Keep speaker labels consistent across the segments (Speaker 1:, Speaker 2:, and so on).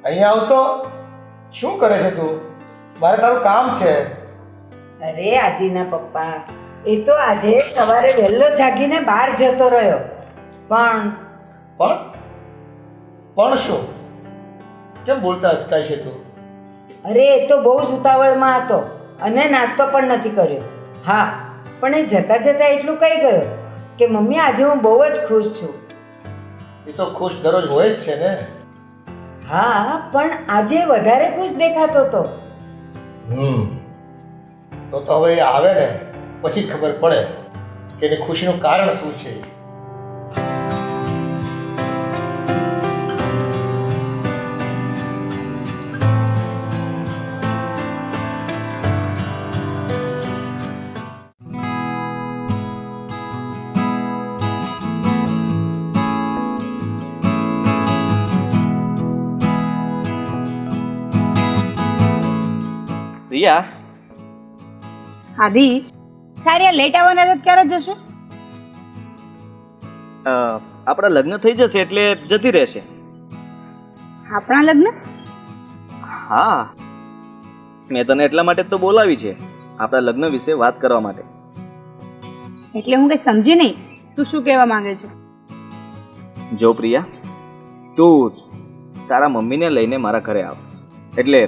Speaker 1: અહીંયા આવતો શું કરે છે તું? મારે તારું કામ છે.
Speaker 2: અરે આદિના પપ્પા, એ તો આજે સવારે વહેલો જાગીને બહાર જતો રહ્યો. પણ
Speaker 1: પણ શું? કેમ બોલતા અચકાય છે તું?
Speaker 2: અરે એ તો બહુ જ ઉતાવળમાં હતો અને નાસ્તો પણ નથી કર્યો. હા, પણ એ જતા જતા એટલું કહી ગયો કે મમ્મી આજે હું બહુ જ ખુશ છું.
Speaker 1: એ તો ખુશ દરરોજ હોય જ છે ને.
Speaker 2: હા, પણ આજે વધારે ખુશ દેખાતો હતો.
Speaker 1: તો હવે એ આવે ને પછી જ ખબર પડે કે એની ખુશીનું કારણ શું છે.
Speaker 3: રિયા,
Speaker 4: આદિ, તારે લેટ આવવાના હતા ક્યારે જશે?
Speaker 3: આપણા લગ્ન થઈ જશે એટલે જતી રહેશે.
Speaker 4: આપણા લગ્ન?
Speaker 3: હા, મેં તને એટલા માટે જ તો બોલાવી છે, આપણા લગ્ન વિશે વાત કરવા માટે.
Speaker 4: એટલે હું કઈ સમજી નહીં, તું શું કહેવા માંગે છે?
Speaker 3: જો પ્રિયા, તું તારા મમ્મીને લઈને મારા ઘરે આવ. એટલે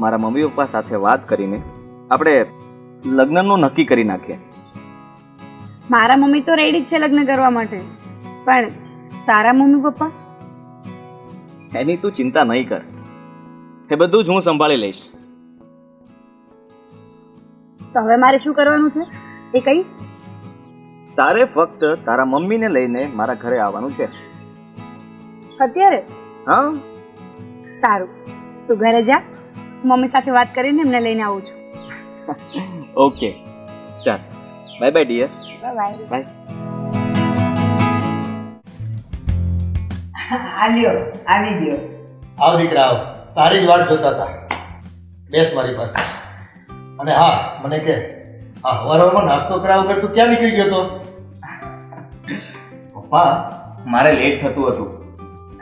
Speaker 3: મારા મમ્મી પપ્પા સાથે વાત કરીને આપણે લગ્નનું નક્કી કરી નાખીએ.
Speaker 4: મારા મમ્મી તો રેડી જ છે લગ્ન કરવા માટે, પણ તારા મમ્મી પપ્પા?
Speaker 3: એની તું ચિંતા નહીં કર, એ બધું જ હું સંભાળી લઈશ.
Speaker 4: તો હવે મારે શું કરવાનું છે એ કહીશ?
Speaker 3: તારે ફક્ત તારા મમ્મીને લઈને મારા ઘરે આવવાનું છે.
Speaker 4: અત્યારે?
Speaker 3: હા.
Speaker 4: સારું, તું ઘરે જા, મમ્મી સાથે વાત કરીને એમને લઈને આવું છું.
Speaker 3: ઓકે, ચાલ, bye bye dear.
Speaker 4: Bye.
Speaker 3: Bye.
Speaker 2: આલ્યો, આવી ગયો.
Speaker 1: આવ દીકરા આવ, તારી જ વાટ જોતા હતા. બેસ મારી પાસે. અને હા, મને કે આ હવારમાં નાસ્તો કરાવ વગર તું ક્યાં નીકળી ગયો તો?
Speaker 3: પપ્પા, મારે લેટ થતું હતું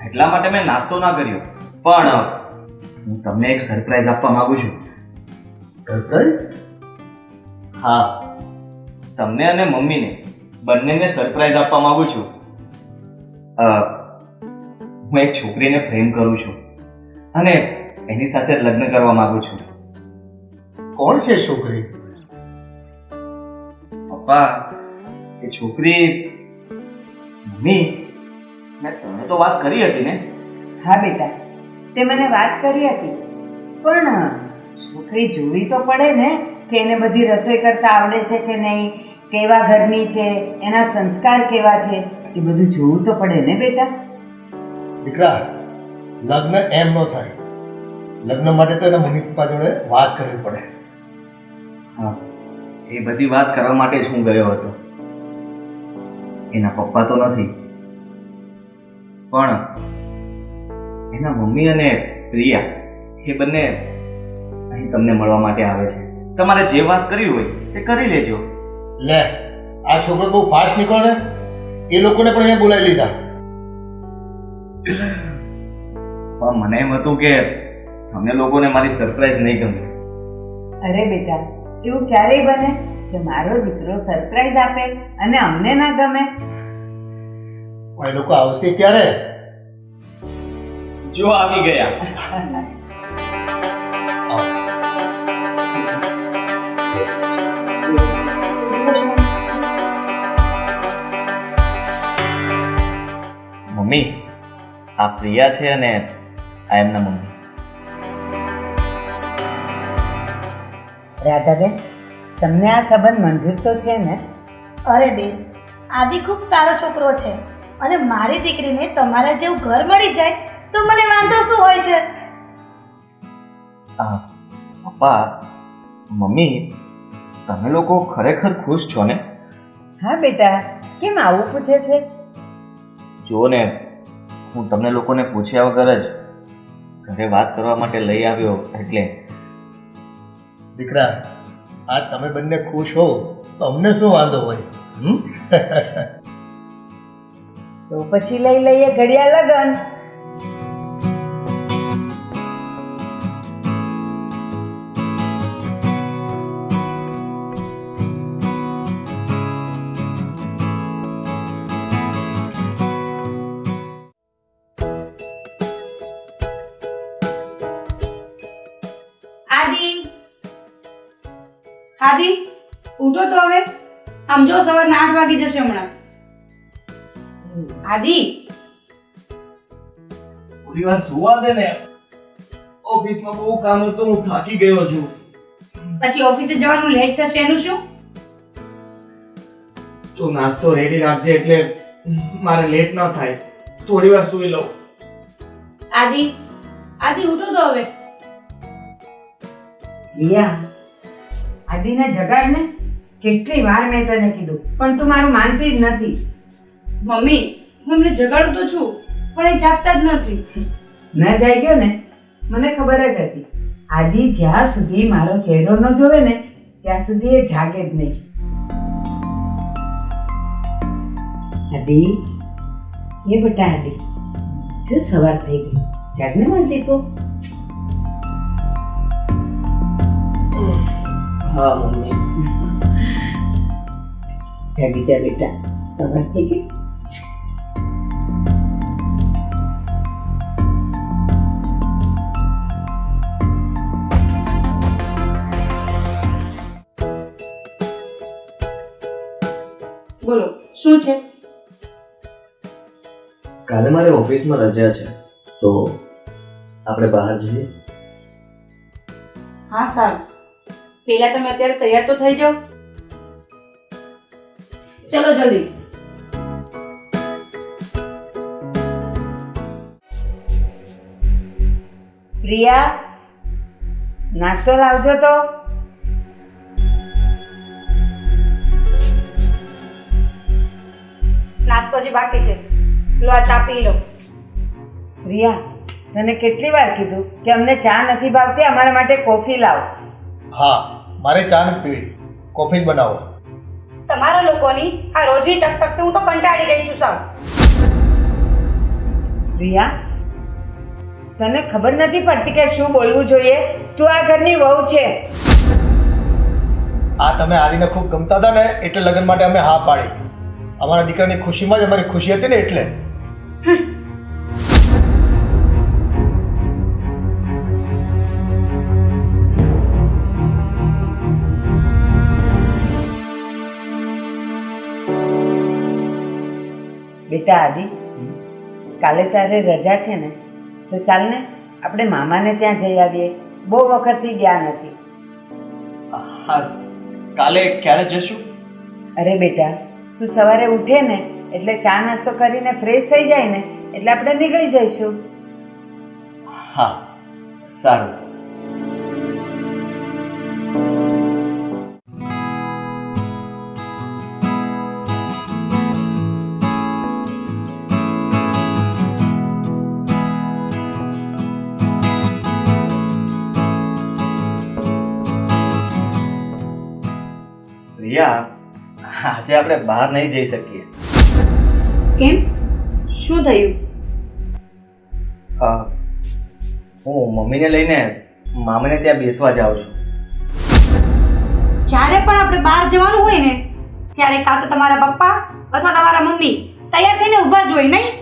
Speaker 3: એટલા માટે મેં નાસ્તો ના કર્યો. પણ હું તમને એક સરપ્રાઈઝ આપવા માંગુ છું.
Speaker 1: સરપ્રાઈઝ?
Speaker 3: હા, તમને અને મમ્મીને બંનેને સરપ્રાઈઝ આપવા માંગુ છું. હું એક છોકરીને પ્રેમ કરું છું અને એની સાથે લગ્ન કરવા માંગુ છું.
Speaker 1: કોણ છે છોકરી?
Speaker 3: પપ્પા, એ છોકરી મમ્મી, મેં તમને તો વાત કરી હતી ને?
Speaker 2: હા બેટા, તે મને વાત કરી હતી, પણ છોકરી જોવી તો પડે ને કે એને બધી રસોઈ કરતા આવડે છે કે નહીં, કેવા ઘરની છે, એના સંસ્કાર કેવા છે, એ બધું જોવું તો પડે ને બેટા.
Speaker 1: દીકરા, લગ્ન એમ ન થાય. લગ્ન માટે તો એના મમ્મી પપ્પા જોડે વાત કરવી પડે.
Speaker 3: હા, એ બધી વાત કરવા માટે જ હું ગયો હતો. એના પપ્પા તો નથી, પણ એના મમ્મી અને પ્રિયા એ બંને અહીં તમને મળવા માટે આવે છે. તમારે જે વાત કરવી હોય તે કરી લેજો.
Speaker 1: લે, આ છોકરો બહુ ફાસ્ટ નીકળો ને, એ લોકોને પણ અહીંયા બોલાવી લીધા.
Speaker 3: પણ મને એમ હતું કે તમને લોકોને મારી સરપ્રાઈઝ નહીં ગમે.
Speaker 2: અરે બેટા, એવું ક્યારેય બને કે મારો દીકરો સરપ્રાઈઝ આપે અને અમને ના ગમે?
Speaker 1: પણ એ લોકો આવશે ક્યારે?
Speaker 3: જો આવી ગયા. મમ્મી, આ પ્રિયા છે અને આ એમના મમ્મી.
Speaker 2: રાધાબેન, તમને આ સંબંધ મંજૂર તો છે ને?
Speaker 5: અરે બેન, આદિ ખૂબ સારો છોકરો છે અને મારી દીકરીને તમારા જેવું ઘર મળી જાય તો મને વાંધો શું હોય છે?
Speaker 3: પપ્પા, મમ્મી, તમે લોકો ખરેખર ખુશ છો ને?
Speaker 2: હા બેટા, કેમ આવું પૂછે છે?
Speaker 3: જુઓ ને, હું તમને લોકોને પૂછ્યા વગર જ ઘરે વાત કરવા માટે લઈ આવ્યો. એટલે
Speaker 1: દીકરા, આ તમે બંને ખુશ હો તો અમને શું વાંધો હોય?
Speaker 2: તો પછી લઈ લઈએ ઘડિયાળ લગન.
Speaker 4: આદિ ઉઠો તો હવે. આમ જો સવારના 8 વાગી જશે હમણાં. આદિ
Speaker 3: થોડી વાર સુવા દે ને. ઓફિસમાં બહુ કામ હતું, હું થાકી ગયો છું.
Speaker 4: પછી ઓફિસે જવાનું લેટ થશે એનું શું?
Speaker 3: તું નાસ્તો રેડી રાખજે એટલે મારે લેટ ન થાય. થોડી વાર સુઈ લઉં.
Speaker 4: આદિ ઉઠો તો હવે.
Speaker 2: રિયા, આદિને જગાડ ને. કેટલી વાર મેં તને કીધું પણ તું મારું માનતી જ નથી.
Speaker 4: મમ્મી હું એમને જગાડું તો છું પણ એ જાગતા જ નથી.
Speaker 2: ન જાગ્યો ને, મને ખબર જ હતી. આદિ જ્યાં સુધી મારો ચહેરો ન જોવે ને ત્યાં સુધી એ જાગે જ નહીં. આદિ, એ બેટા આદિ, જો સવાર થઈ ગઈ, જાગને માર દીકો.
Speaker 3: હા મમ્મી.
Speaker 2: જાગી જા બેટા, સવાર થઈ ગઈ.
Speaker 4: બોલો શું છે?
Speaker 3: કાલે મારે ઓફિસમાં રજા છે તો આપણે બહાર જઈએ.
Speaker 4: હા સારું. પહેલા તમે અત્યારે તૈયાર તો થઈ જાઓ. ચલો જલ્દી.
Speaker 2: પ્રિયા, નાસ્તો લાવજો તો.
Speaker 4: નાસ્તો હજી બાકી છે. લો આ ચા પી લો.
Speaker 2: પ્રિયા, તને કેટલી વાર કીધું કે અમને ચા નથી ભાવતી, અમારા માટે કોફી લાવ.
Speaker 1: હા, મારે ચા નથી પીવી, કોફી જ બનાવો.
Speaker 4: તમારા લોકોની આ રોજની ટકટકથી હું તો કંટાળી ગઈ છું સાવ.
Speaker 2: પ્રિયા, તને ખબર નથી પડતી કે શું બોલવું જોઈએ? તું આ ઘરની વહુ છે.
Speaker 1: આ તમે આદિને ખૂબ ગમતા હતા ને એટલે લગ્ન માટે અમે હા પાડી. અમારા દીકરાની ખુશીમાં જ અમારી ખુશી હતી ને એટલે.
Speaker 2: બેટા આદિ, કાલે તારે રજા છે ને, તો ચાલ ને આપણે મામાને ત્યાં જઈ આવીએ. બહુ વખતથી ગયા નથી.
Speaker 3: હા, કાલે ક્યારે જશું?
Speaker 2: અરે બેટા, તું સવારે ઉઠે ને એટલે ચા નાસ્તો કરીને ફ્રેશ થઈ જાય ને એટલે આપણે નીકળી જઈશું.
Speaker 3: હા સારું. રિયા, આજે આપણે બહાર નહીં જઈ શકીએ.
Speaker 4: કેમ? શું થયું?
Speaker 3: હું મમ્મીને લઈને મામાને ત્યાં બેસવા જાઉં છું.
Speaker 4: જ્યારે પણ આપણે બહાર જવાનું હોય ને ત્યારે કાં તો તમારા પપ્પા અથવા તમારા મમ્મી તૈયાર થઈને ઊભા જ હોય નહીં?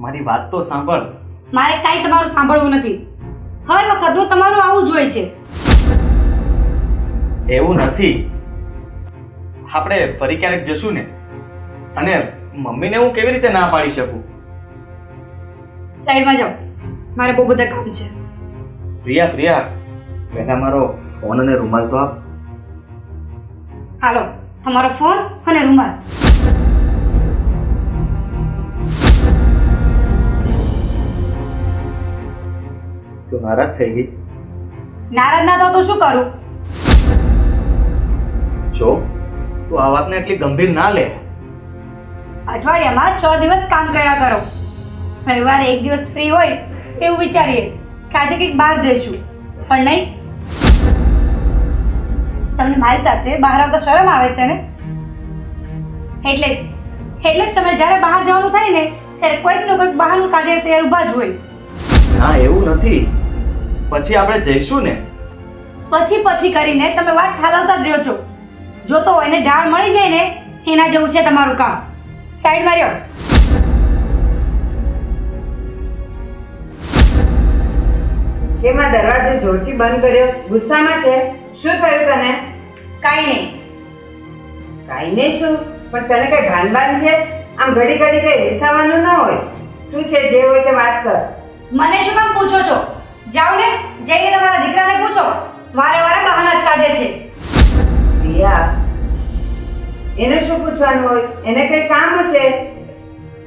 Speaker 3: મારી વાત તો સાંભળ.
Speaker 4: મારે કાંઈ તમારું સાંભળવું નથી. હર વખતનું તમારું આવું જ હોય છે.
Speaker 3: એવું નથી. આપણે ફરી ક્યારેક જશું ને, અને મમ્મીને હું કેવી રીતે ના પાડી શકું?
Speaker 4: સાઈડમાં જાઓ, મારે બહુ બધા કામ છે.
Speaker 3: પ્રિયા, પહેલા મારો ફોન અને રૂમાલ તો આપ.
Speaker 4: હાલો, તમારો ફોન અને રૂમાલ.
Speaker 3: તું નારાજ થઈ ગઈ?
Speaker 4: નારાજ ના થાવ તો શું કરું?
Speaker 3: જો તું આ વાતને એટલી ગંભીર ના લે.
Speaker 4: અઠવાડિયામાં 6 દિવસ કામ કર્યા કરો. રવિવારે 1 દિવસ ફ્રી હોય એવું વિચારીએ કે આજે કંઈક બહાર જઈશું, પણ નહીં. તમને મારી સાથે બહાર આવતા શરમ આવે છે ને? એટલે જ તમે જ્યારે બહાર જવાનું થાય ને ત્યારે કોઈક ને કોઈક બહારનું કાઢીને તૈયાર ઊભા જ હોય.
Speaker 3: ના, એવું નથી. પછી આપણે જઈશું ને.
Speaker 4: પછી કરીને તમે વાત ઠાલવતા જ રહ્યો છો. જોતો હોય ને ઢાળ મળી જાય ને એના જેવું છે તમારું કામ. સાઈડમાં રહ્યો.
Speaker 2: કેમ આ દરવાજો જોરથી બંધ કર્યો? ગુસ્સામાં છે? શું થયું તને?
Speaker 4: કાંઈ નહીં.
Speaker 2: કાંઈ નહીં શું, પણ તને કઈ ભાનબાન છે? આમ ઘડી ઘડી કઈ વિસાવાનું ના હોય. શું છે, જે હોય તે વાત કર.
Speaker 4: મને શું કામ પૂછો છો? જાઓ ને, જઈને તમારા દીકરાને પૂછો. વારે વારે બહાના જ કાઢે છે.
Speaker 2: પ્રિયા, એને શું પૂછવાનું હોય? એને કઈ કામ હશે.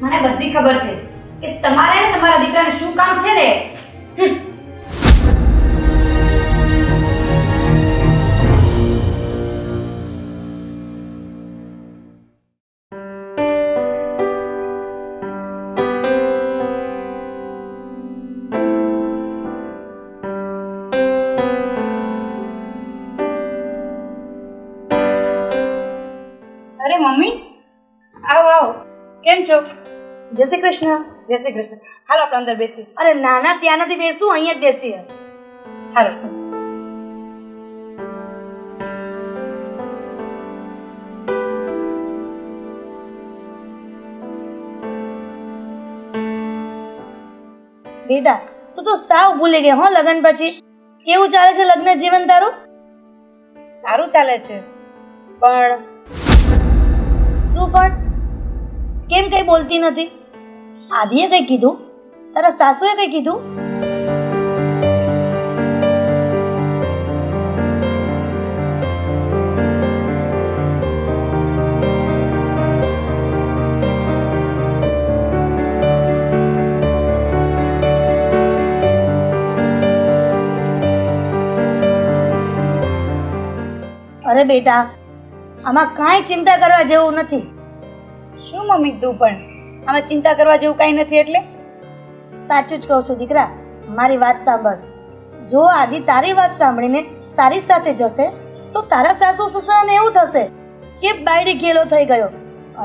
Speaker 4: મને બધી ખબર છે કે તમારે ને તમારા દીકરાને શું કામ છે ને. અરે મમ્મી, આવો આવો. કેમ છો?
Speaker 5: જય શ્રી કૃષ્ણ.
Speaker 4: જય શ્રી કૃષ્ણ. હાલો આપણે અંદર બેસી.
Speaker 5: અરે નાના ત્યાં નથી બેસું, અહીંયા જ બેસીએ.
Speaker 4: હાલો.
Speaker 5: બેટા તું તો સાવ ભૂલી ગઈ હો લગ્ન પછી. કેવું ચાલે છે લગ્ન જીવન તારું?
Speaker 4: સારું ચાલે છે, પણ
Speaker 5: શું પણ? કેમ કઈ બોલતી નથી? આદિએ કઈ કીધું? તારા સાસુએ કઈ કીધું? અરે બેટા, આમાં કાંઈ ચિંતા કરવા જેવું નથી.
Speaker 4: શું મમ્મી તું પણ આમાં ચિંતા કરવા જેવું કાંઈ નથી એટલે?
Speaker 5: સાચું જ કહું છું દીકરા, મારી વાત સાંભળ. જો આદિ તારી વાત સાંભળીને તારી સાથે જશે તો તારા સાસુ સસરાને એવું થશે કે બાયડી ગેલો થઈ ગયો,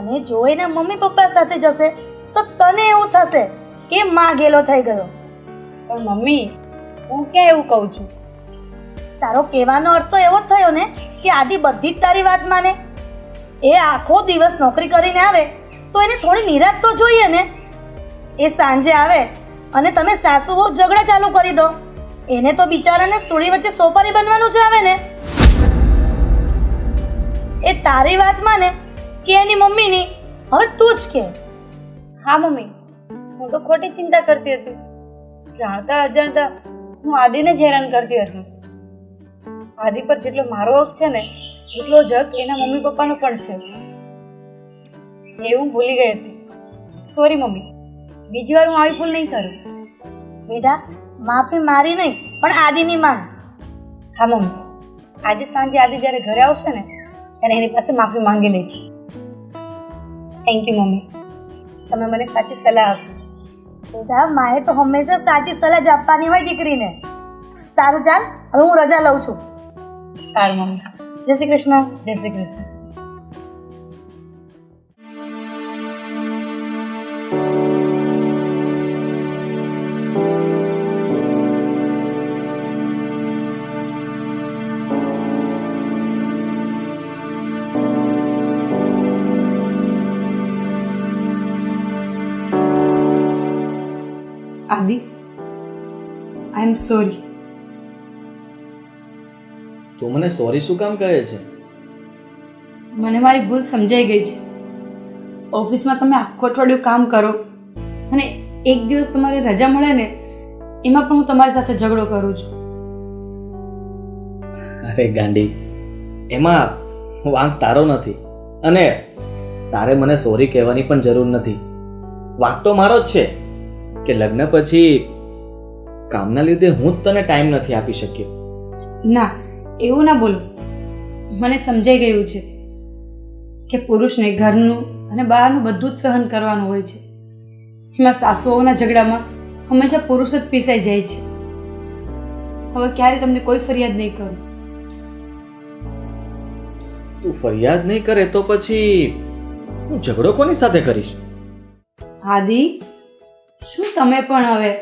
Speaker 5: અને જો એના મમ્મી પપ્પા સાથે જશે તો તને એવું થશે કે માં ગેલો થઈ ગયો.
Speaker 4: પણ મમ્મી, હું ક્યાં એવું કહું છું?
Speaker 5: તારો કહેવાનો અર્થ તો એવો જ થયો ને કે આદિ બધી જ તારી વાત માને. એ આખો દિવસ નોકરી કરીને આવે તો એને થોડી નિરાંત તો જોઈએ ને. એ સાંજે આવે અને તમે સાસુ બહુ ઝઘડા ચાલુ કરી દો. એને તો બિચારાને સુડી વચ્ચે સોપારી બનવાનું જ આવે ને. એ તારી વાત માને કે એની મમ્મીની? હવે તું જ કે.
Speaker 4: હા મમ્મી, હું તો ખોટી ચિંતા કરતી હતી. જાણતા અજાણતા હું આદિને જ હેરાન કરતી હતી. આદિ પર જેટલો મારો હક છે ને એટલો જ હક એના મમ્મી પપ્પાનો પણ છે. એ હું ભૂલી ગઈ હતી. સોરી મમ્મી, બીજી વાર હું આવી ભૂલ નહીં કરું.
Speaker 5: બેટા, માફી મારી નહીં પણ આદિની માંગ.
Speaker 4: હા મમ્મી, આજે સાંજે આદિ જ્યારે ઘરે આવશે ને ત્યારે એની પાસે માફી માંગી લઈશ. થેન્ક યુ મમ્મી, તમે મને સાચી સલાહ આપી.
Speaker 5: બેટા, માએ તો હંમેશા સાચી સલાહ જ આપવાની હોય દીકરીને. સારું ચાલ, હવે હું રજા લઉં છું.
Speaker 4: સારું મમ્મી. જય શ્રી કૃષ્ણ. જય શ્રી કૃષ્ણ. આદિ, આઈ એમ સોરી.
Speaker 3: તું મને સોરી શું કામ કહે છે?
Speaker 4: મને મારી ભૂલ સમજાઈ ગઈ છે. ઓફિસમાં તમે આખું અઠવાડિયું કામ કરો અને એક દિવસ તમારી રજા મળે ને એમાં પણ હું તમારી સાથે ઝઘડો કરું છું.
Speaker 3: અરે ગાંડી, એમાં વાંક તારો નથી, અને તારે મને સોરી કહેવાની પણ જરૂર નથી. વાંક તો મારો જ છે કે લગ્ન પછી કામના લીધે હું જ તને ટાઈમ નથી આપી શક્યો.
Speaker 4: ના, એવું ના બોલો. મને સમજાઈ ગયું છે કે પુરુષને ઘરનું અને બહારનું બધું જ સહન કરવાનું હોય છે. એમાં સાસુઓના ઝઘડામાં હંમેશા પુરુષ જ પીસાઈ જાય છે. હવે ક્યારે તમને કોઈ ફરિયાદ નહીં કરું.
Speaker 3: તું ફરિયાદ નહીં કરે તો પછી હું ઝઘડો કોની સાથે કરીશ?
Speaker 4: આદિ, શું તમે પણ હવે